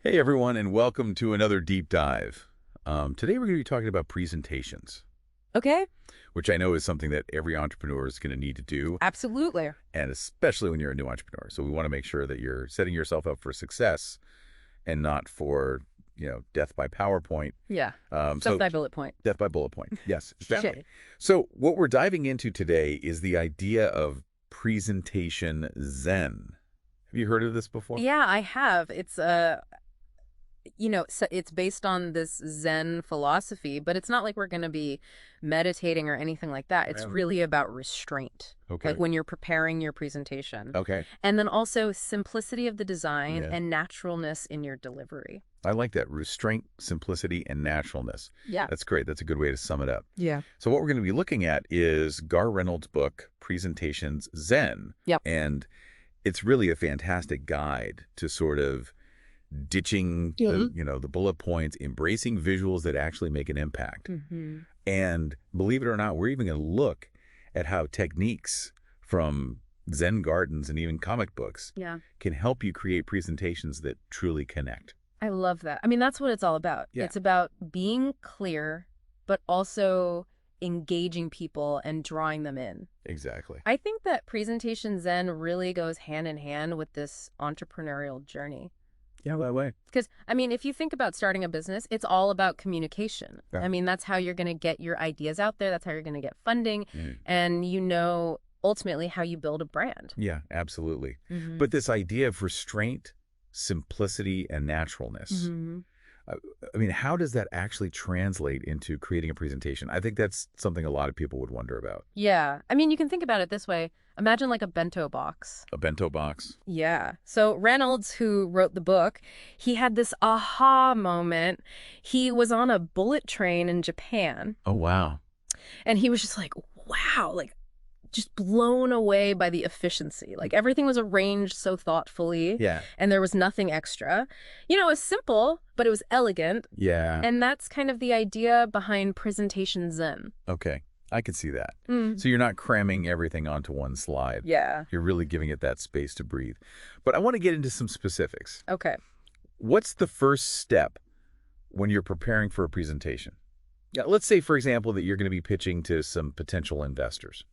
Hey everyone, and welcome to another deep dive. Today we're going to be talking about presentations, Okay, which I know is something that every entrepreneur is going to need to do, absolutely. and especially when you're a new entrepreneur. So we want to make sure that you're setting yourself up for success and not for, death by PowerPoint. Yeah. Stuff So that bullet point. death by bullet point. Yes, exactly. Shit. So what we're diving into today is the idea of presentation zen. Have you heard of this before? Yeah, I have. So it's based on this Zen philosophy, but it's not like we're going to be meditating or anything like that. It's Yeah. really about restraint, Okay. like when you're preparing your presentation. Okay. And then also simplicity of the design Yeah. and naturalness in your delivery. I like that. Restraint, simplicity, and naturalness. Yeah. That's great. That's a good way to sum it up. Yeah. So what we're going to be looking at is Garr Reynolds' book, Presentations Zen. Yep. And it's really a fantastic guide to sort of ditching the bullet points, embracing visuals that actually make an impact. Mm-hmm. And believe it or not, we're even going to look at how techniques from Zen gardens and even comic books Yeah. can help you create presentations that truly connect. I love that. I mean, that's what it's all about. Yeah. It's about being clear, but also engaging people and drawing them in. Exactly. I think that presentation Zen really goes hand in hand with this entrepreneurial journey. Yeah, that way. Because, I mean, if you think about starting a business, it's all about communication. Yeah. I mean, that's how you're going to get your ideas out there. That's how you're going to get funding. Mm. And ultimately how you build a brand. Yeah, absolutely. Mm-hmm. But this idea of restraint, simplicity, and naturalness, Mm-hmm. I mean, how does that actually translate into creating a presentation? I think that's something a lot of people would wonder about. Yeah. I mean, you can think about it this way. Imagine like a bento box. A bento box. Yeah. So Reynolds, who wrote the book, he had this aha moment. He was on a bullet train in Japan, Oh, wow. and he was just like, wow, like just blown away by the efficiency. Like everything was arranged so thoughtfully, Yeah. and there was nothing extra. It was simple, but it was elegant. Yeah. And that's kind of the idea behind presentation Zen. Okay. I could see that. Mm. So you're not cramming everything onto one slide. Yeah. You're really giving it that space to breathe. But I want to get into some specifics. Okay. What's the first step when you're preparing for a presentation? Yeah, let's say, for example, that you're going to be pitching to some potential investors.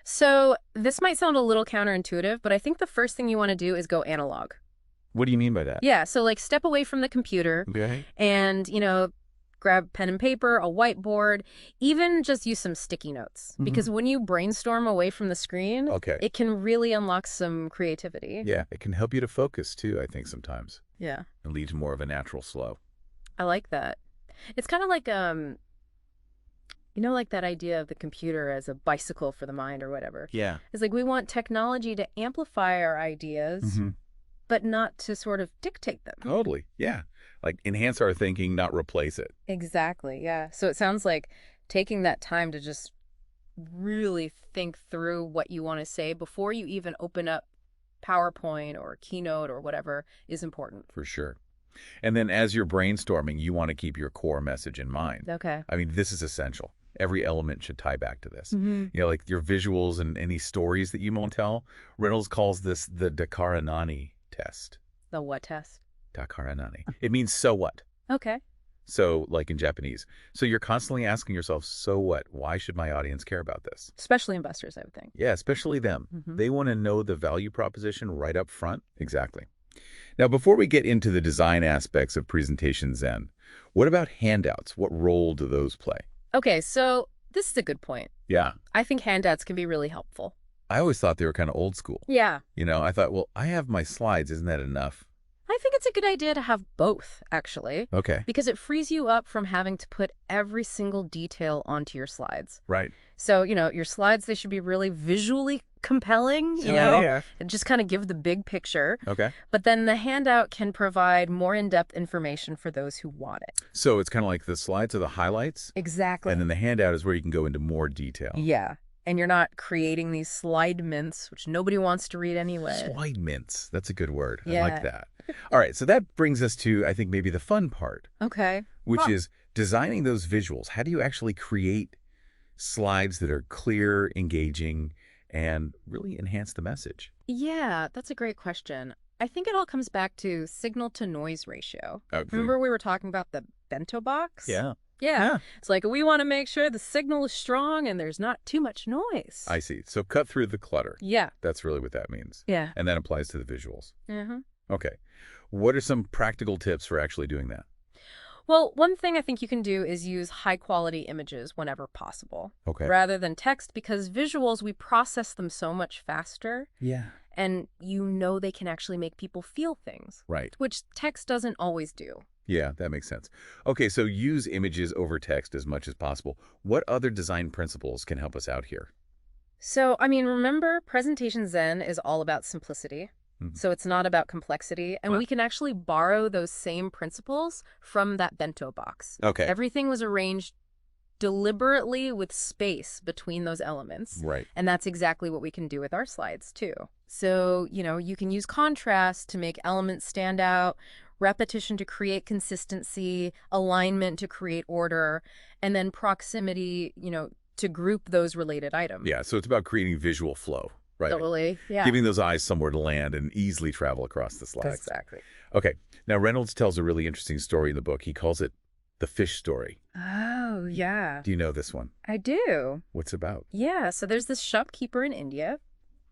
So this might sound a little counterintuitive, but I think the first thing you want to do is go analog. What do you mean by that? Yeah, so like step away from the computer Okay. and, grab pen and paper, a whiteboard, even just use some sticky notes. Mhm. Because when you brainstorm away from the screen, Okay. it can really unlock some creativity. Yeah, it can help you to focus too, I think, sometimes, Yeah, and lead to more of a natural flow. I like that. It's kind of like, like that idea of the computer as a bicycle for the mind or whatever. Yeah. It's like we want technology to amplify our ideas, but not to sort of dictate them. Totally. Yeah. Like enhance our thinking, not replace it. Exactly, yeah. So it sounds like taking that time to just really think through what you want to say before you even open up PowerPoint or Keynote or whatever is important. For sure. And then as you're brainstorming, you want to keep your core message in mind. Okay. I mean, this is essential. Every element should tie back to this. Mm-hmm. Like your visuals and any stories that you want to tell. Reynolds calls this the Dakaranani test. The what test? Dakaranani. It means so what? Okay. So like in Japanese. So you're constantly asking yourself, so what? Why should my audience care about this? Especially investors, I would think. Yeah, especially them. Mm-hmm. They want to know the value proposition right up front. Exactly. Now, before we get into the design aspects of Presentation Zen, what about handouts? What role do those play? Okay, so this is a good point. Yeah. I think handouts can be really helpful. I always thought they were kind of old school. Yeah. I thought, well, I have my slides. Isn't that enough? I think it's a good idea to have both, actually. Okay. Because it frees you up from having to put every single detail onto your slides. Right. So, your slides, they should be really visually compelling, you know, Yeah. and just kind of give the big picture. Okay. But then the handout can provide more in-depth information for those who want it. So it's kind of like the slides are the highlights, Exactly. and then the handout is where you can go into more detail. Yeah. And you're not creating these slide mints, which nobody wants to read anyway. Slide mints. That's a good word. I Yeah. like that. All right. So that brings us to, I think, maybe the fun part, Okay. which Huh. is designing those visuals. How do you actually create slides that are clear, engaging, and really enhance the message? Yeah, that's a great question. I think it all comes back to signal-to-noise ratio. Okay. Remember we were talking about the bento box? Yeah. Yeah. Yeah. It's like we want to make sure the signal is strong and there's not too much noise. I see. So cut through the clutter. Yeah. That's really what that means. Yeah. And that applies to the visuals. Mm-hmm. Okay. What are some practical tips for actually doing that? Well, one thing I think you can do is use high-quality images whenever possible, Okay. rather than text, because visuals, we process them so much faster, Yeah. and they can actually make people feel things, Right. which text doesn't always do. Yeah, that makes sense. Okay, so use images over text as much as possible. What other design principles can help us out here? So, remember, Presentation Zen is all about simplicity. Mhm. So it's not about complexity. And Wow. we can actually borrow those same principles from that bento box. Okay. Everything was arranged deliberately with space between those elements. Right. And that's exactly what we can do with our slides, too. So, you can use contrast to make elements stand out, repetition to create consistency, alignment to create order, and then proximity, to group those related items. Yeah, so it's about creating visual flow, right? Totally. Yeah. Giving those eyes somewhere to land and easily travel across the slides. Exactly. Okay, now Reynolds tells a really interesting story in the book. He calls it the fish story. Oh, yeah. Do you know this one? I do. What's it about? Yeah, so there's this shopkeeper in India,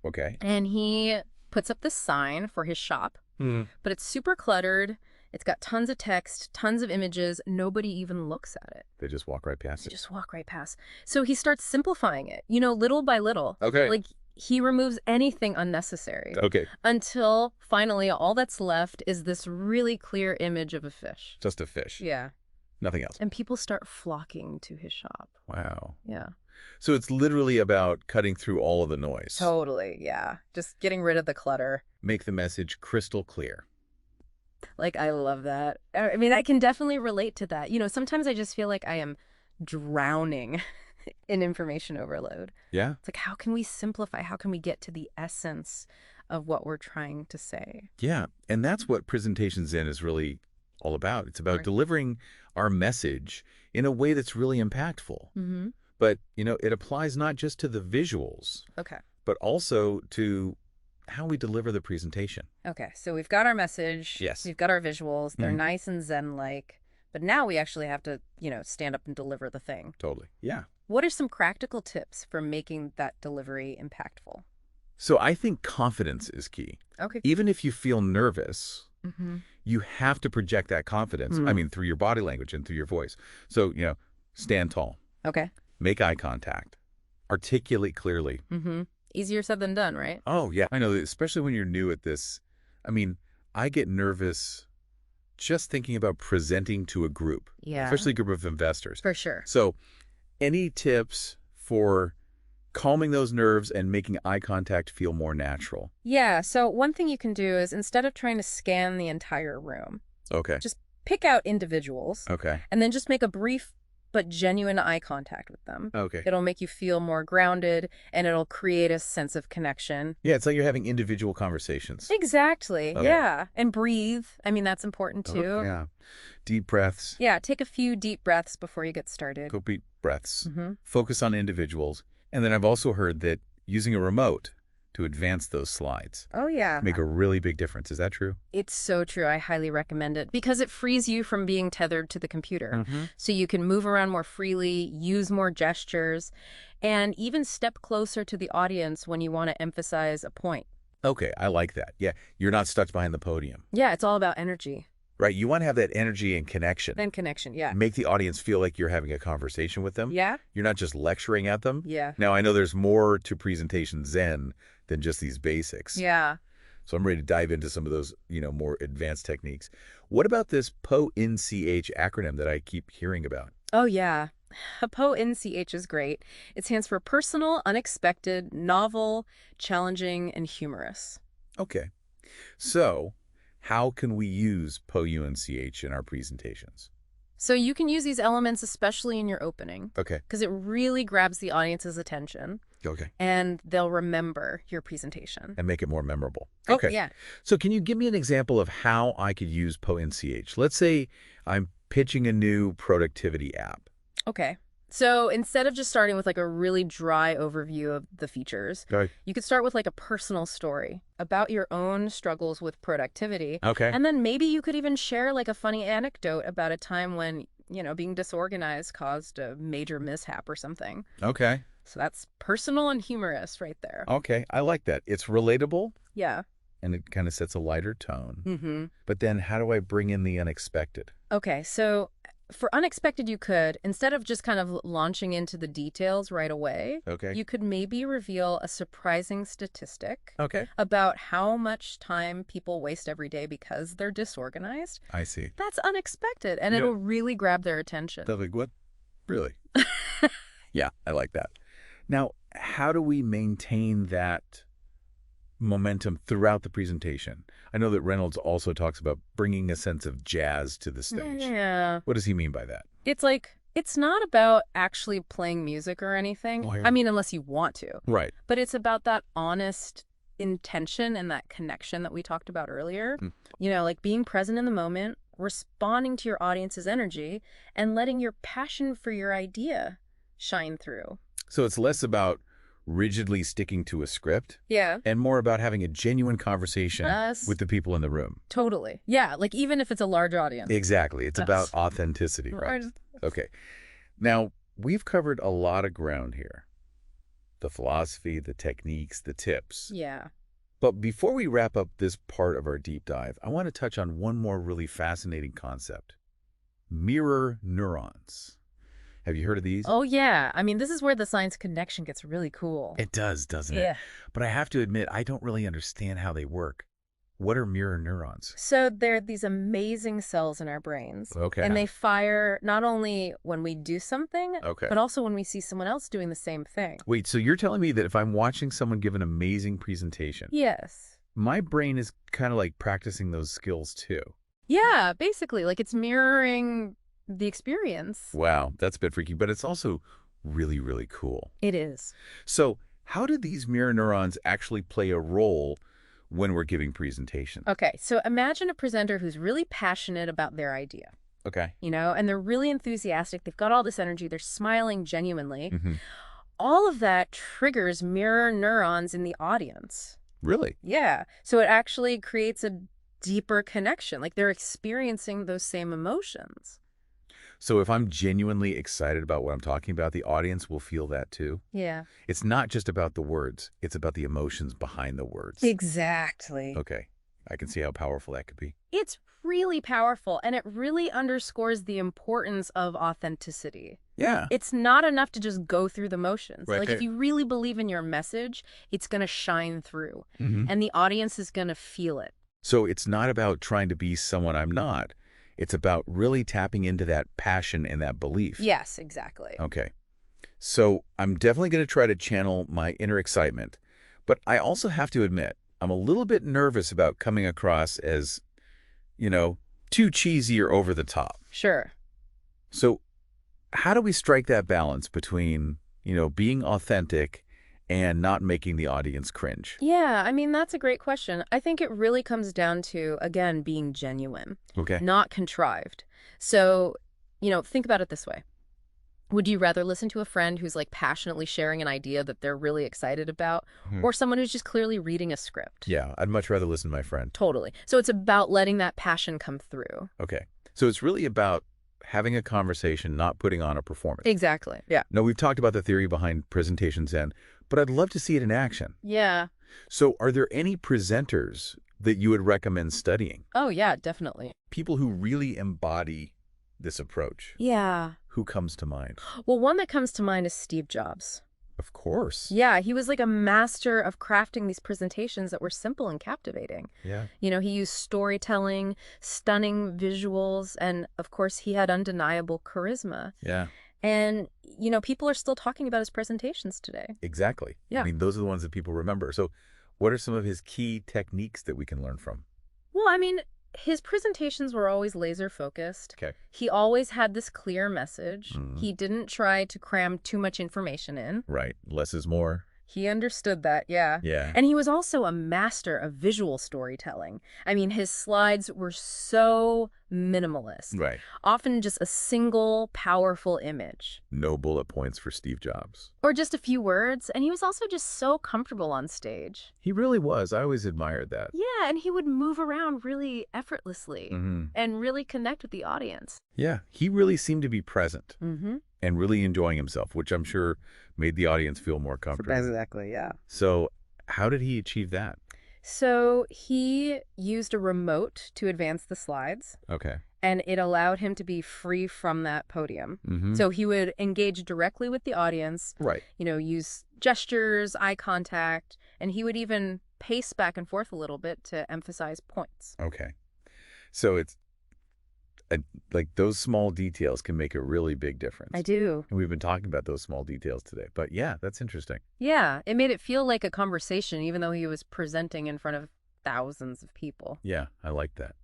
Okay. and he puts up this sign for his shop, but it's super cluttered. It's got tons of text, tons of images. Nobody even looks at it. They just walk right past They it. just walk right past. So he starts simplifying it, little by little. Okay. Like, he removes anything unnecessary Okay, until finally all that's left is this really clear image of a fish. just a fish. Yeah. Nothing else. And people start flocking to his shop. Wow. Yeah. So it's literally about cutting through all of the noise. Totally, yeah. Just getting rid of the clutter. Make the message crystal clear. Like, I love that. I can definitely relate to that. Sometimes I just feel like I am drowning in information overload. Yeah? It's like, how can we simplify? How can we get to the essence of what we're trying to say? Yeah, and that's what Presentation Zen is really all about. It's about Right. delivering our message in a way that's really impactful. Mm-hmm. But, it applies not just to the visuals, Okay. but also to how we deliver the presentation. Okay, so we've got our message. Yes. We've got our visuals. They're Mhm. nice and Zen-like. But now we actually have to, stand up and deliver the thing. Totally. Yeah. What are some practical tips for making that delivery impactful? So I think confidence is key. Okay. Even if you feel nervous, Mm-hmm. you have to project that confidence. Mm. I mean, through your body language and through your voice. So, stand tall, Okay. make eye contact, articulate clearly. Mm-hmm. Easier said than done, right? Oh, yeah. I know, especially when you're new at this. I mean, I get nervous just thinking about presenting to a group, Yeah. especially a group of investors. For sure. So any tips for calming those nerves and making eye contact feel more natural? Yeah, so one thing you can do is instead of trying to scan the entire room, Okay. just pick out individuals Okay. and then just make a brief but genuine eye contact with them. Okay. It'll make you feel more grounded and it'll create a sense of connection. Yeah, it's like you're having individual conversations. Exactly. Okay. Yeah. And breathe. That's important too. Oh, yeah. Deep breaths. Yeah, take a few deep breaths before you get started. Go deep breaths. Mm-hmm. Focus on individuals. And then I've also heard that using a remote to advance those slides Oh, yeah. make a really big difference. Is that true? It's so true. I highly recommend it because it frees you from being tethered to the computer. So you can move around more freely, use more gestures, and even step closer to the audience when you want to emphasize a point. Okay, I like that. Yeah, you're not stuck behind the podium, Yeah, it's all about energy. right? You want to have that energy and connection. And connection, yeah. Make the audience feel like you're having a conversation with them. Yeah? You're not just lecturing at them. Yeah. Now, I know there's more to Presentation Zen than just these basics. Yeah. So I'm ready to dive into some of those, more advanced techniques. What about this PONCH acronym that I keep hearing about? Oh, yeah. PONCH is great. It stands for personal, unexpected, novel, challenging, and humorous. Okay. So how can we use POUNCH in our presentations? So you can use these elements especially in your opening Okay. because it really grabs the audience's attention Okay. and they'll remember your presentation. And make it more memorable. Oh, Okay. yeah. So can you give me an example of how I could use PONCH? Let's say I'm pitching a new productivity app. Okay. So instead of just starting with like a really dry overview of the features, Okay. you could start with like a personal story about your own struggles with productivity. Okay. And then maybe you could even share like a funny anecdote about a time when, being disorganized caused a major mishap or something. Okay. So that's personal and humorous right there. Okay. I like that. It's relatable Yeah. and it kind of sets a lighter tone. Mm-hmm. But then how do I bring in the unexpected? Okay, so for unexpected, you could, instead of just kind of launching into the details right away, Okay. you could maybe reveal a surprising statistic Okay. about how much time people waste every day because they're disorganized. I see. That's unexpected, and Yeah. it'll really grab their attention. They're like, what? Really? Yeah, I like that. Now, how do we maintain that momentum throughout the presentation? I know that Reynolds also talks about bringing a sense of jazz to the stage. Yeah. What does he mean by that? It's like, it's not about actually playing music or anything. Oh, yeah. I mean, unless you want to. Right. But it's about that honest intention and that connection that we talked about earlier. Like being present in the moment, responding to your audience's energy, and letting your passion for your idea shine through. So it's less about rigidly sticking to a script Yeah. and more about having a genuine conversation with the people in the room. Totally. Yeah, like even if it's a large audience. Exactly. It's about authenticity, right? Okay. Now, we've covered a lot of ground here. The philosophy, the techniques, the tips. Yeah. But before we wrap up this part of our deep dive, I want to touch on one more really fascinating concept. Mirror neurons. Have you heard of these? Oh, yeah. I mean, this is where the science connection gets really cool. It does, doesn't it? Yeah. But I have to admit, I don't really understand how they work. What are mirror neurons? So they're these amazing cells in our brains. Okay. And they fire not only when we do something, Okay. but also when we see someone else doing the same thing. Wait, so you're telling me that if I'm watching someone give an amazing presentation, Yes. my brain is kind of like practicing those skills too? Yeah, basically. Like it's mirroring the experience. Wow, that's a bit freaky, but it's also really, really cool. It is. So how do these mirror neurons actually play a role when we're giving presentations? Okay, so imagine a presenter who's really passionate about their idea, Okay. and they're really enthusiastic. They've got all this energy. They're smiling genuinely. Mm-hmm. All of that triggers mirror neurons in the audience. Really? Yeah. So it actually creates a deeper connection. Like they're experiencing those same emotions. So if I'm genuinely excited about what I'm talking about, the audience will feel that too? Yeah. It's not just about the words. It's about the emotions behind the words. Exactly. Okay. I can see how powerful that could be. It's really powerful, and it really underscores the importance of authenticity. Yeah. It's not enough to just go through the motions. Right. Like if you really believe in your message, it's going to shine through, Mm-hmm. and the audience is going to feel it. So it's not about trying to be someone I'm not. It's about really tapping into that passion and that belief. Yes, exactly. Okay. So I'm definitely going to try to channel my inner excitement. But I also have to admit, I'm a little bit nervous about coming across as, too cheesy or over the top. Sure. So how do we strike that balance between, being authentic and not making the audience cringe? Yeah, I mean, that's a great question. I think it really comes down to, again, being genuine, Okay. not contrived. So, think about it this way. Would you rather listen to a friend who's like passionately sharing an idea that they're really excited about, or someone who's just clearly reading a script? Yeah, I'd much rather listen to my friend. Totally. So it's about letting that passion come through. Okay. So it's really about having a conversation, not putting on a performance. Exactly. Yeah. Now, we've talked about the theory behind Presentation Zen, but I'd love to see it in action. Yeah. So are there any presenters that you would recommend studying? Oh, yeah, definitely. People who really embody this approach. Yeah. Who comes to mind? Well, one that comes to mind is Steve Jobs. Of course. Yeah, he was like a master of crafting these presentations that were simple and captivating. Yeah. He used storytelling, stunning visuals, and of course, he had undeniable charisma. Yeah. And, people are still talking about his presentations today. Exactly. Yeah. I mean, those are the ones that people remember. So what are some of his key techniques that we can learn from? Well, I mean, his presentations were always laser focused. Okay. He always had this clear message. Mhm. He didn't try to cram too much information in. Right. Less is more. He understood that, yeah. Yeah. And he was also a master of visual storytelling. I mean, his slides were so minimalist. Right. Often just a single powerful image. No bullet points for Steve Jobs. Or just a few words, and he was also just so comfortable on stage. He really was. I always admired that. Yeah, and he would move around really effortlessly Mm-hmm. and really connect with the audience. Yeah, he really seemed to be present Mm-hmm. and really enjoying himself, which I'm sure made the audience feel more comfortable. Exactly, yeah. So how did he achieve that? So he used a remote to advance the slides, Okay. and it allowed him to be free from that podium. Mm-hmm. So he would engage directly with the audience, Right. use gestures, eye contact, and he would even pace back and forth a little bit to emphasize points. Okay. So it's like those small details can make a really big difference. I do. And we've been talking about those small details today. But yeah, that's interesting. Yeah, it made it feel like a conversation, even though he was presenting in front of thousands of people. Yeah, I like that.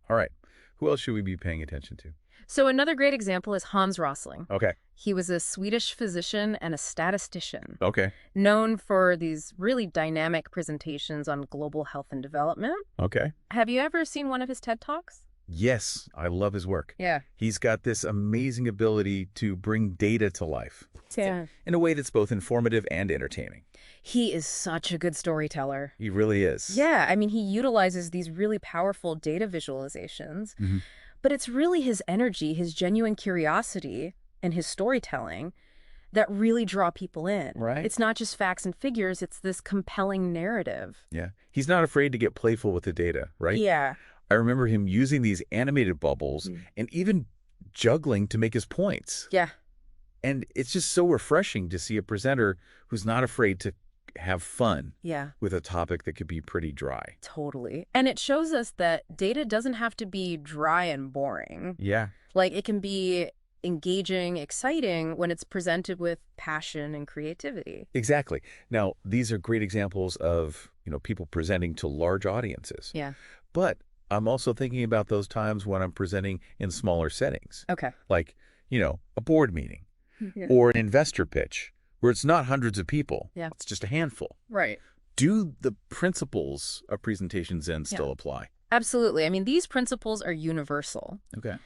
All right. Who else should we be paying attention to? So another great example is Hans Rosling. Okay. He was a Swedish physician and a statistician, Okay. known for these really dynamic presentations on global health and development. Okay. Have you ever seen one of his TED Talks? Yes, I love his work. Yeah. He's got this amazing ability to bring data to life Yeah. in a way that's both informative and entertaining. He is such a good storyteller. He really is. Yeah, I mean, he utilizes these really powerful data visualizations, Mhm. but it's really his energy, his genuine curiosity, and his storytelling that really draw people in. Right. It's not just facts and figures, it's this compelling narrative. Yeah. He's not afraid to get playful with the data, right? Yeah. I remember him using these animated bubbles and even juggling to make his points. Yeah. And it's just so refreshing to see a presenter who's not afraid to have fun Yeah. with a topic that could be pretty dry. Totally. And it shows us that data doesn't have to be dry and boring. Yeah. Like, it can be engaging, exciting when it's presented with passion and creativity. Exactly. Now, these are great examples of, people presenting to large audiences. Yeah. But I'm also thinking about those times when I'm presenting in smaller settings, Okay. like, a board meeting Yeah. or an investor pitch where it's not hundreds of people. Yeah. It's just a handful. Right. Do the principles of presentation Zen still apply? Absolutely. I mean, these principles are universal. Okay.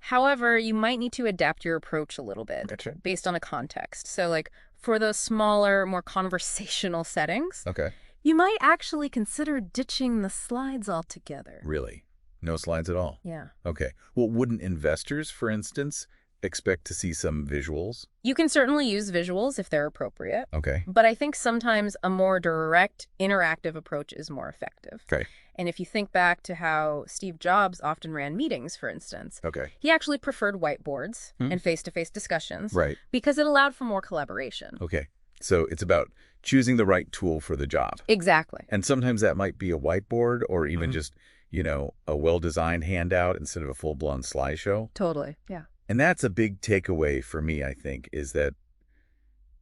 However, you might need to adapt your approach a little bit Gotcha. based on a context. So, like, for those smaller, more conversational settings, Okay. you might actually consider ditching the slides altogether. Really? No slides at all? Yeah. Okay. Well, wouldn't investors, for instance, expect to see some visuals? You can certainly use visuals if they're appropriate, Okay. but I think sometimes a more direct, interactive approach is more effective. Okay. And if you think back to how Steve Jobs often ran meetings, for instance, Okay. he actually preferred whiteboards and face-to-face discussions Right. because it allowed for more collaboration. Okay. So it's about choosing the right tool for the job. Exactly. And sometimes that might be a whiteboard or even just, a well-designed handout instead of a full-blown slideshow. Totally. Yeah. And that's a big takeaway for me, I think, is that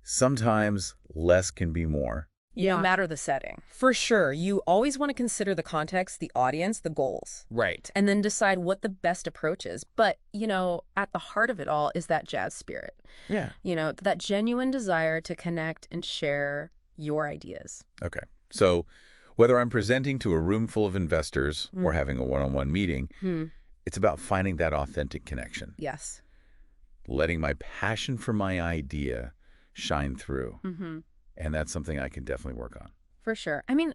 sometimes less can be more. No matter the setting. For sure. You always want to consider the context, the audience, the goals. Right. And then decide what the best approach is. But, at the heart of it all is that jazz spirit. Yeah. That genuine desire to connect and share your ideas. Okay. So whether I'm presenting to a room full of investors or having a one-on-one meeting, it's about finding that authentic connection, Yes. letting my passion for my idea shine through. Mm-hmm. And that's something I can definitely work on. For sure. I mean,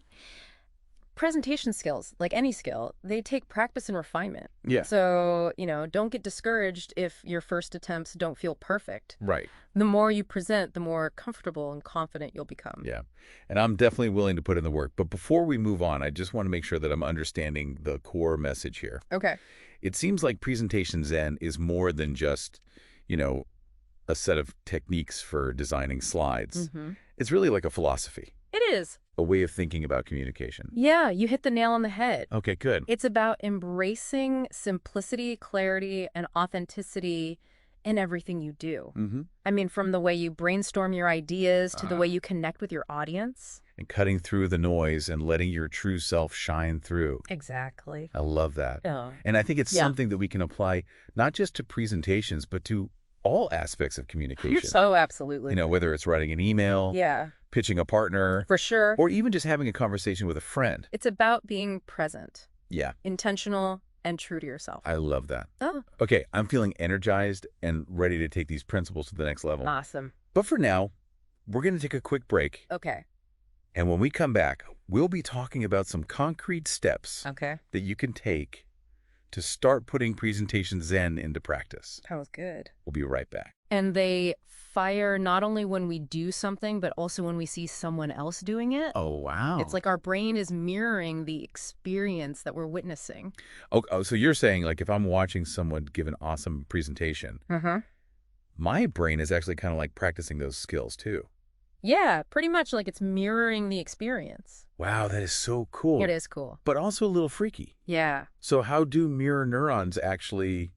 presentation skills, like any skill, they take practice and refinement. Yeah. So, don't get discouraged if your first attempts don't feel perfect. Right. The more you present, the more comfortable and confident you'll become. Yeah. And I'm definitely willing to put in the work. But before we move on, I just want to make sure that I'm understanding the core message here. Okay. It seems like Presentation Zen is more than just, a set of techniques for designing slides. Mm-hmm. It's really like a philosophy, It is. a way of thinking about communication. Yeah, you hit the nail on the head. Okay, good. It's about embracing simplicity, clarity, and authenticity in everything you do. Mm-hmm. I mean, from the way you brainstorm your ideas to the way you connect with your audience. And cutting through the noise and letting your true self shine through. Exactly. I love that. Yeah. And I think it's Yeah. something that we can apply not just to presentations, but to all aspects of communication. You're so absolutely. Whether it's writing an email, Yeah, pitching a partner, for sure. or even just having a conversation with a friend. It's about being present, Yeah. intentional, and true to yourself. I love that. Oh, Okay, I'm feeling energized and ready to take these principles to the next level. awesome. But for now, we're going to take a quick break. Okay. And when we come back, we'll be talking about some concrete steps Okay. that you can take to start putting presentation Zen into practice. That was good. We'll be right back. And they fire not only when we do something, but also when we see someone else doing it. Oh, wow. It's like our brain is mirroring the experience that we're witnessing. Oh, so you're saying, like, if I'm watching someone give an awesome presentation, my brain is actually kind of like practicing those skills too. Yeah, pretty much like it's mirroring the experience. Wow, that is so cool. It is cool. But also a little freaky. Yeah. So how do mirror neurons actually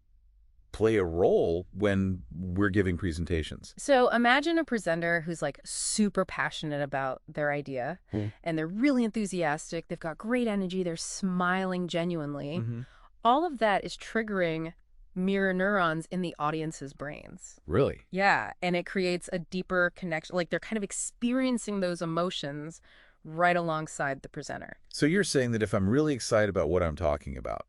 play a role when we're giving presentations? So imagine a presenter who's like super passionate about their idea and they're really enthusiastic. They've got great energy. They're smiling genuinely. All of that is triggering mirror neurons in the audience's brains. Really? Yeah. And it creates a deeper connection. Like they're kind of experiencing those emotions right alongside the presenter. So you're saying that if I'm really excited about what I'm talking about,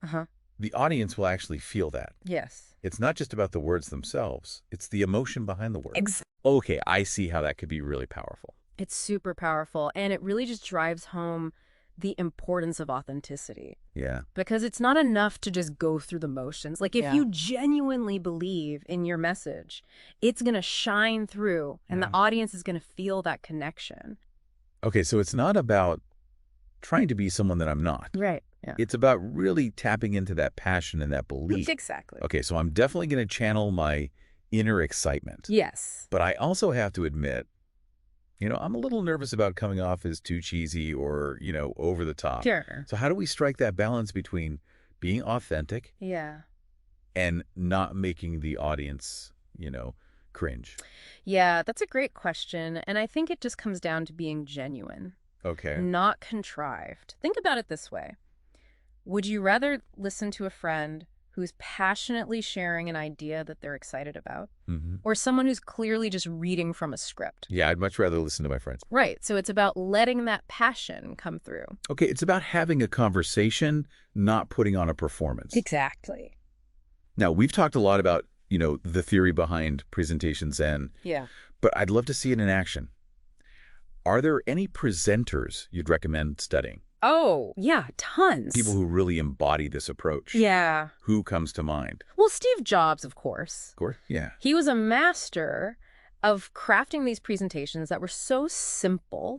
the audience will actually feel that. Yes. It's not just about the words themselves. It's the emotion behind the words. Exactly. Okay, I see how that could be really powerful. It's super powerful. And it really just drives home the importance of authenticity. Yeah. Because it's not enough to just go through the motions. Like if you genuinely believe in your message, it's going to shine through and the audience is going to feel that connection. Okay, so it's not about trying to be someone that I'm not. Right. Yeah. It's about really tapping into that passion and that belief. Exactly. Okay, so I'm definitely going to channel my inner excitement. Yes. But I also have to admit, I'm a little nervous about coming off as too cheesy or, over the top. Sure. So how do we strike that balance between being authentic and not making the audience, cringe? Yeah, that's a great question. And I think it just comes down to being genuine. Okay. Not contrived. Think about it this way. Would you rather listen to a friend who's passionately sharing an idea that they're excited about, or someone who's clearly just reading from a script? Yeah, I'd much rather listen to my friends. Right. So it's about letting that passion come through. Okay, it's about having a conversation, not putting on a performance. Exactly. Now, we've talked a lot about, the theory behind presentation Zen. Yeah. But I'd love to see it in action. Are there any presenters you'd recommend studying? Oh, yeah, tons. People who really embody this approach. Yeah. Who comes to mind? Well, Steve Jobs, of course. Of course, yeah. He was a master of crafting these presentations that were so simple,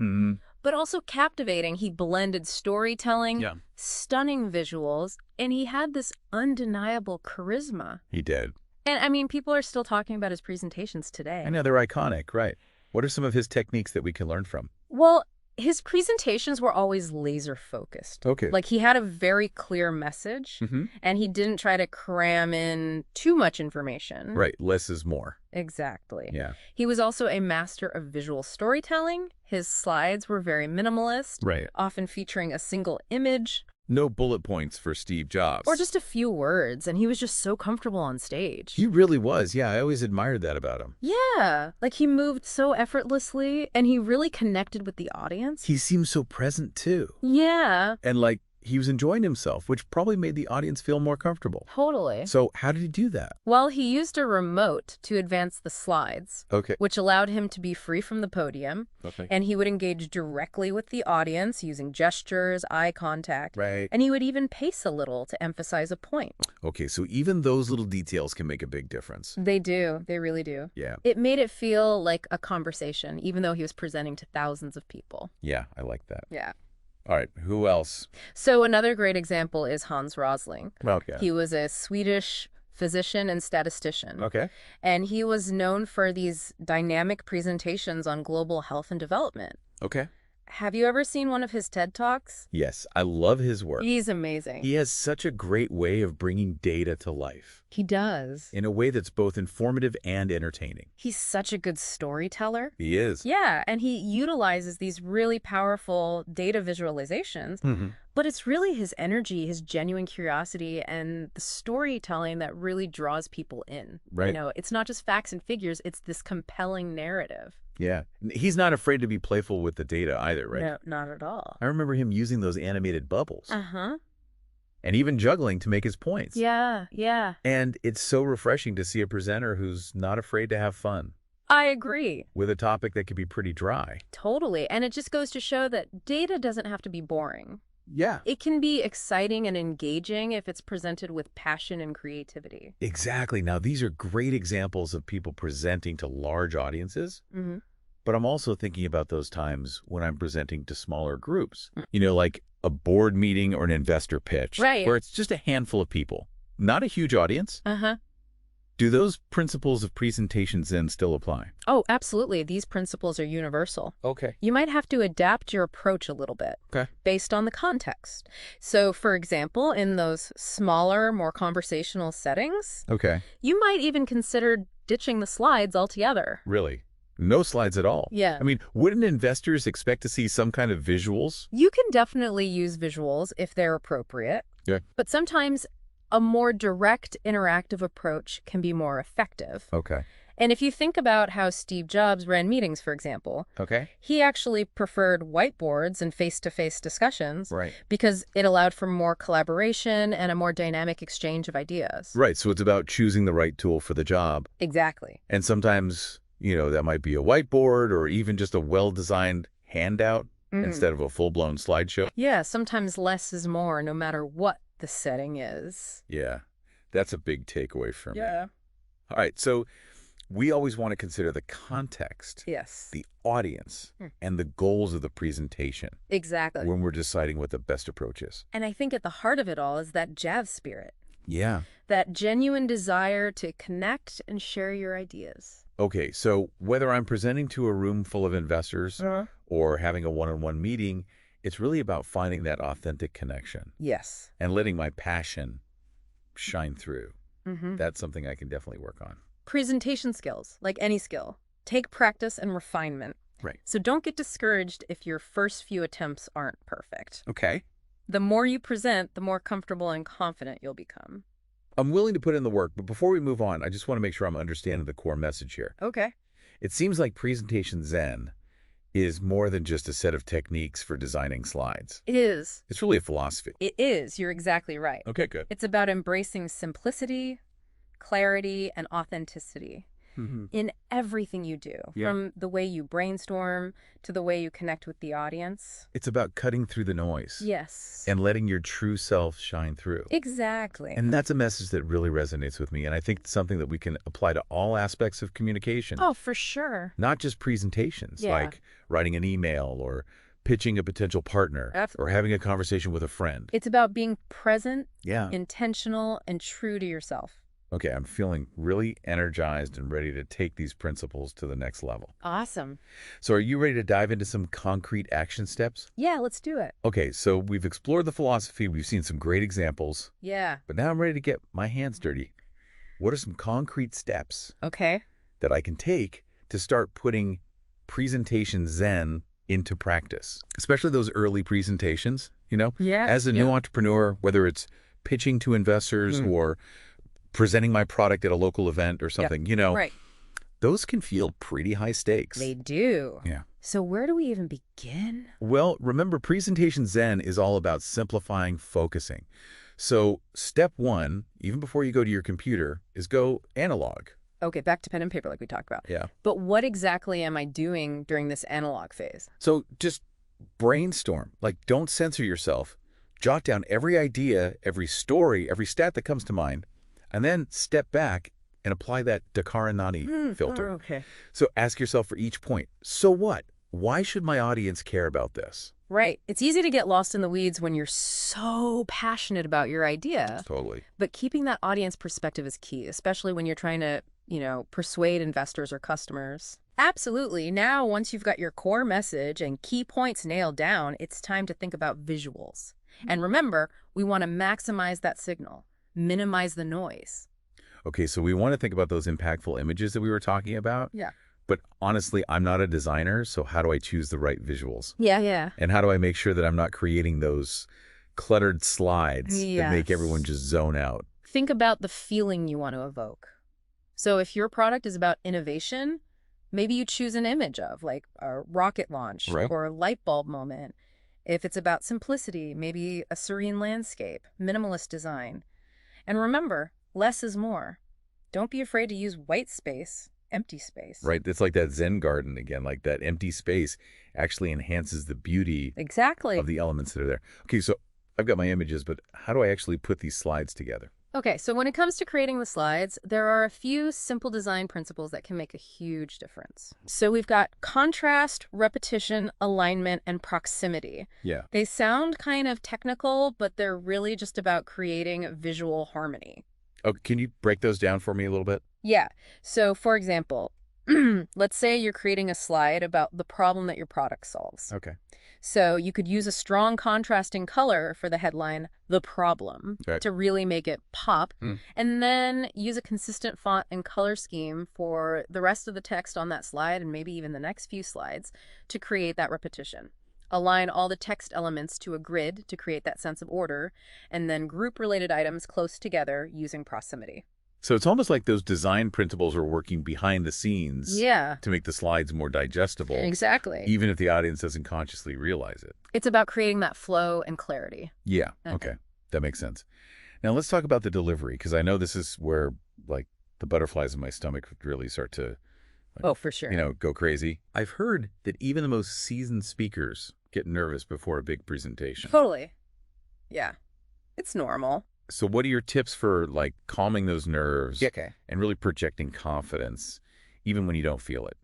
but also captivating. He blended storytelling, stunning visuals, and he had this undeniable charisma. He did. And I mean, people are still talking about his presentations today. I know, they're iconic, right? What are some of his techniques that we can learn from? Well, his presentations were always laser focused. Okay. Like he had a very clear message and he didn't try to cram in too much information. Right. Less is more. Exactly. Yeah. He was also a master of visual storytelling. His slides were very minimalist, Right. often featuring a single image. No bullet points for Steve Jobs. Or just a few words, and he was just so comfortable on stage. He really was. Yeah, I always admired that about him. Yeah, like he moved so effortlessly, and he really connected with the audience. He seemed so present, too. Yeah. And, he was enjoying himself, which probably made the audience feel more comfortable. Totally. So how did he do that? Well, he used a remote to advance the slides, Okay. which allowed him to be free from the podium. Okay. And he would engage directly with the audience using gestures, eye contact. Right. And he would even pace a little to emphasize a point. Okay, so even those little details can make a big difference. They do. They really do. Yeah. It made it feel like a conversation, even though he was presenting to thousands of people. Yeah, I like that. Yeah. All right, who else? So another great example is Hans Rosling. Okay. He was a Swedish physician and statistician. Okay. And he was known for these dynamic presentations on global health and development. Okay. Have you ever seen one of his TED Talks? Yes, I love his work. He's amazing. He has such a great way of bringing data to life He does. in a way that's both informative and entertaining. He's such a good storyteller. He is. Yeah, and he utilizes these really powerful data visualizations, but it's really his energy, his genuine curiosity, and the storytelling that really draws people in. Right. It's not just facts and figures, it's this compelling narrative. Yeah. He's not afraid to be playful with the data either, right? No, not at all. I remember him using those animated bubbles. Uh-huh. and even juggling to make his points. Yeah, yeah. And it's so refreshing to see a presenter who's not afraid to have fun I agree. with a topic that could be pretty dry. Totally. And it just goes to show that data doesn't have to be boring. Yeah. It can be exciting and engaging if it's presented with passion and creativity. Exactly. Now, these are great examples of people presenting to large audiences, Mm-hmm. but I'm also thinking about those times when I'm presenting to smaller groups, like a board meeting or an investor pitch, Right. where it's just a handful of people, not a huge audience. Uh-huh. Do those principles of presentation then still apply? Oh, absolutely. These principles are universal. Okay. You might have to adapt your approach a little bit based on the context. So, for example, in those smaller, more conversational settings, Okay. you might even consider ditching the slides altogether. Really? No slides at all? Yeah. I mean, wouldn't investors expect to see some kind of visuals? You can definitely use visuals if they're appropriate. Yeah. But sometimes a more direct, interactive approach can be more effective. Okay. And if you think about how Steve Jobs ran meetings, for example, Okay. he actually preferred whiteboards and face-to-face discussions Right. because it allowed for more collaboration and a more dynamic exchange of ideas. Right. So it's about choosing the right tool for the job. Exactly. And sometimes, that might be a whiteboard or even just a well-designed handout instead of a full-blown slideshow. Yeah, sometimes less is more, no matter what the setting is. Yeah, that's a big takeaway for me. Yeah. All right, so we always want to consider the context, Yes. the audience, and the goals of the presentation Exactly. when we're deciding what the best approach is. And I think at the heart of it all is that Jav spirit, Yeah. that genuine desire to connect and share your ideas. Okay, so whether I'm presenting to a room full of investors or having a one-on-one meeting, it's really about finding that authentic connection Yes. and letting my passion shine through. Mm-hmm. That's something I can definitely work on. Presentation skills, like any skill, take practice and refinement. Right. So don't get discouraged if your first few attempts aren't perfect. Okay. The more you present, the more comfortable and confident you'll become. I'm willing to put in the work, but before we move on, I just want to make sure I'm understanding the core message here. Okay. It seems like Presentation Zen is more than just a set of techniques for designing slides. It is. It's really a philosophy. It is. You're exactly right. Okay, good. It's about embracing simplicity, clarity, and authenticity in everything you do, from the way you brainstorm to the way you connect with the audience. It's about cutting through the noise. Yes. And letting your true self shine through. Exactly. And that's a message that really resonates with me, and I think it's something that we can apply to all aspects of communication. Oh, for sure. Not just presentations, Yeah. like writing an email or pitching a potential partner or having a conversation with a friend. It's about being present, Yeah. intentional, and true to yourself. Okay, I'm feeling really energized and ready to take these principles to the next level. Awesome. So are you ready to dive into some concrete action steps? Yeah, let's do it. Okay, so we've explored the philosophy, we've seen some great examples, Yeah. but now I'm ready to get my hands dirty. What are some concrete steps Okay. that I can take to start putting presentation Zen into practice? Especially those early presentations, Yeah. As a new entrepreneur, whether it's pitching to investors or presenting my product at a local event or something, Right. those can feel pretty high stakes. They do. Yeah. So where do we even begin? Well, remember, Presentation Zen is all about simplifying focusing. So step one, even before you go to your computer, is go analog. Okay, back to pen and paper like we talked about. Yeah. But what exactly am I doing during this analog phase? So just brainstorm. Like, don't censor yourself. Jot down every idea, every story, every stat that comes to mind, and then step back and apply that Dakaranani filter. Okay. So ask yourself for each point, so what? Why should my audience care about this? Right. It's easy to get lost in the weeds when you're so passionate about your idea. Totally. But keeping that audience perspective is key, especially when you're trying to, persuade investors or customers. Absolutely. Now, once you've got your core message and key points nailed down, it's time to think about visuals. And remember, we want to maximize that signal, minimize the noise. Okay, so we want to think about those impactful images that we were talking about. Yeah. But honestly, I'm not a designer, so how do I choose the right visuals? Yeah. And how do I make sure that I'm not creating those cluttered slides that make Yes. everyone just zone out? Think about the feeling you want to evoke. So if your product is about innovation, maybe you choose an image of like a rocket launch Right. or a light bulb moment. If it's about simplicity, maybe a serene landscape, minimalist design. And remember, less is more. Don't be afraid to use white space, empty space. Right. It's like that Zen garden again, like that empty space actually enhances the beauty Exactly. of the elements that are there. Okay, so I've got my images, but how do I actually put these slides together? Okay, so when it comes to creating the slides, there are a few simple design principles that can make a huge difference. So we've got contrast, repetition, alignment, and proximity. Yeah. They sound kind of technical, but they're really just about creating visual harmony. Oh, can you break those down for me a little bit? Yeah, so for example, let's say you're creating a slide about the problem that your product solves. Okay. So you could use a strong contrasting color for the headline, The Problem, Okay. to really make it pop, Hmm. and then use a consistent font and color scheme for the rest of the text on that slide and maybe even the next few slides to create that repetition. Align all the text elements to a grid to create that sense of order, and then group related items close together using proximity. So it's almost like those design principles are working behind the scenes Yeah, to make the slides more digestible, exactly. even if the audience doesn't consciously realize it. It's about creating that flow and clarity. Yeah, Okay. okay. That makes sense. Now let's talk about the delivery, because I know this is where, like, the butterflies in my stomach really start to, Oh, for sure. go crazy. I've heard that even the most seasoned speakers get nervous before a big presentation. Totally. Yeah. It's normal. So what are your tips for, like, calming those nerves Okay. and really projecting confidence, even when you don't feel it?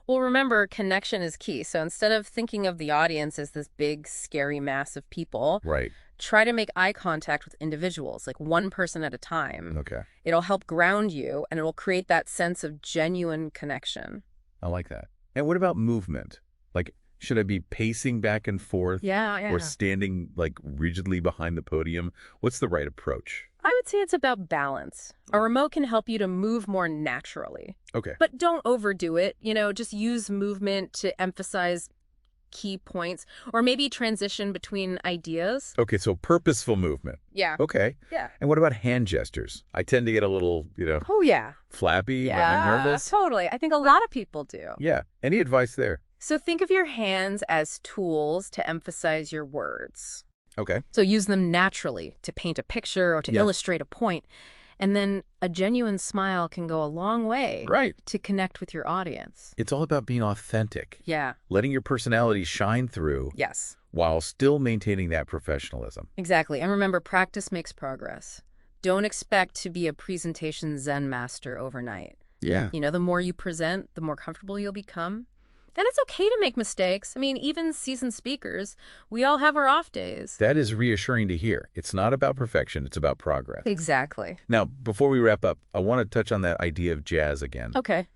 Well, remember, connection is key. So instead of thinking of the audience as this big, scary mass of people, Right. try to make eye contact with individuals, like one person at a time. Okay. It'll help ground you, and it'll create that sense of genuine connection. I like that. And what about movement? Like, should I be pacing back and forth Yeah. or standing, like, rigidly behind the podium? What's the right approach? I would say it's about balance. A remote can help you to move more naturally, Okay. but don't overdo it. Just use movement to emphasize key points or maybe transition between ideas. Okay, so purposeful movement. Yeah. Okay. Yeah. And what about hand gestures? I tend to get a little, Oh, yeah. flappy when Yeah, I'm nervous. totally. I think a lot of people do. Yeah. Any advice there? So think of your hands as tools to emphasize your words. Okay. So use them naturally to paint a picture or to Yeah. illustrate a point. And then a genuine smile can go a long way Right. to connect with your audience. It's all about being authentic, Yeah. letting your personality shine through Yes. while still maintaining that professionalism. Exactly. And remember, practice makes progress. Don't expect to be a presentation Zen master overnight. Yeah. The more you present, the more comfortable you'll become. And it's okay to make mistakes. I mean, even seasoned speakers, we all have our off days. That is reassuring to hear. It's not about perfection, it's about progress. Exactly. Now, before we wrap up, I want to touch on that idea of jazz again. Okay.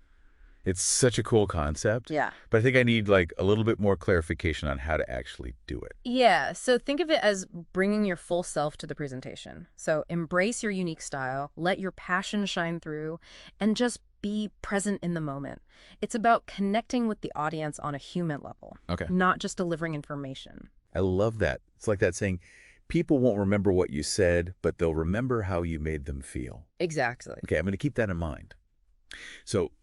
It's such a cool concept, Yeah. but I think I need, like, a little bit more clarification on how to actually do it. Yeah. So think of it as bringing your full self to the presentation. So embrace your unique style, let your passion shine through, and just be present in the moment. It's about connecting with the audience on a human level, Okay. not just delivering information. I love that. It's like that saying, people won't remember what you said, but they'll remember how you made them feel. Exactly. Okay, I'm going to keep that in mind. So,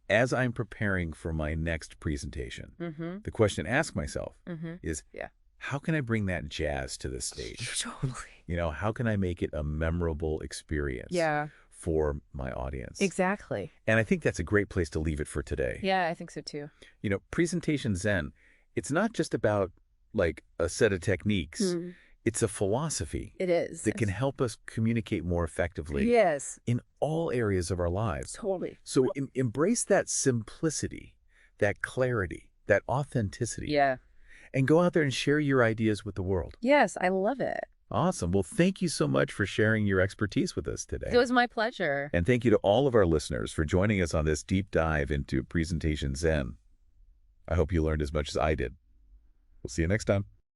as I'm preparing for my next presentation, Mm-hmm. the question to ask myself Mm-hmm. is, Yeah. how can I bring that jazz to the stage? Totally. How can I make it a memorable experience Yeah. for my audience? Exactly. And I think that's a great place to leave it for today. Yeah, I think so too. Presentation Zen, it's not just about, like, a set of techniques. It's a philosophy It is. that can help us communicate more effectively Yes. in all areas of our lives. Totally. So embrace that simplicity, that clarity, that authenticity, Yeah. and go out there and share your ideas with the world. Yes, I love it. Awesome. Well, thank you so much for sharing your expertise with us today. It was my pleasure. And thank you to all of our listeners for joining us on this deep dive into Presentation Zen. I hope you learned as much as I did. We'll see you next time.